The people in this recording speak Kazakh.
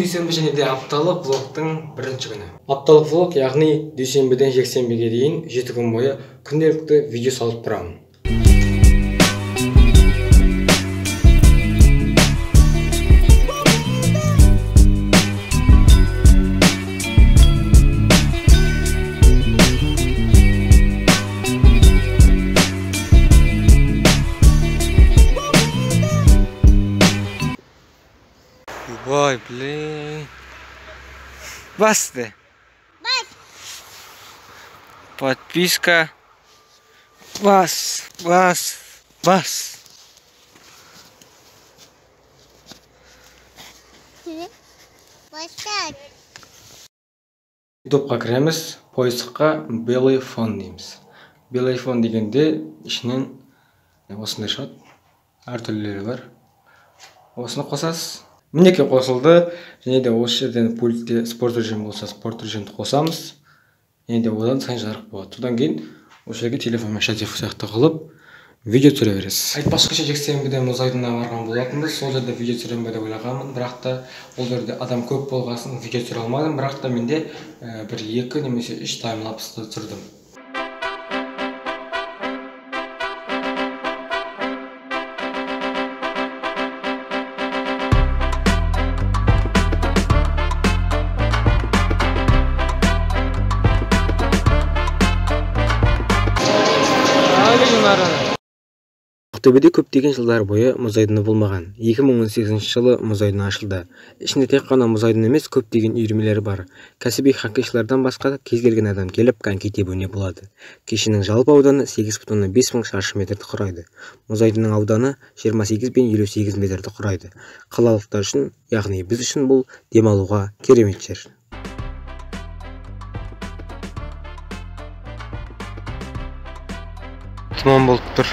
дүйсенбі және де апталық влогтың бірінші күні. Апталық влог, яғни дүйсенбіден жексенбіге дейін 7 күн бойы күнделікті видео салып тұрамын. Ой, блин. Басты. Подписка. Бас. Топқа кіреміз, поисққа белый фон дейміз. Белый фон дегенде ішінен осындай шығады. Әртүрлілері бар. Осыны қосасыз. Мінеке қосылды. Және де осы жерден пультте спорт режимі болса, спорт режимді қосамыз. Және де одан сайын жарық болады. Содан кейін осы жерге телефонмен шатиф сияқты қылып видео түсіре бересіз. Айтпақшы жексенбіде мұз айдынына барған болатынбыз. Сол жерде видео түсіремін деп ойлағанмын, бірақ та ол жерде адам көп болғасын видео түсіре алмадым. Бірақ та менде 1-2 немесе 3 таймлапсты түсірдім. Ақтөбеде көптеген жылдар бойы мұз айдыны болмаған. 2018 жылы мұз айдыны ашылды. Ішінде тек қана мұз айдыны емес, көптеген үйірмелері бар. Кәсіби хоккейшілерден басқа кез келген адам келіп коньки тебуіне болады. Кешеннің жалпы ауданы 8,5 мың шаршы метрді құрайды. Мұз айдынының ауданы 28 пен 58 метрді құрайды. Қалалықтар үшін, яғни біз үшін бұл демалуға керемет жер. Тұман болып тұр.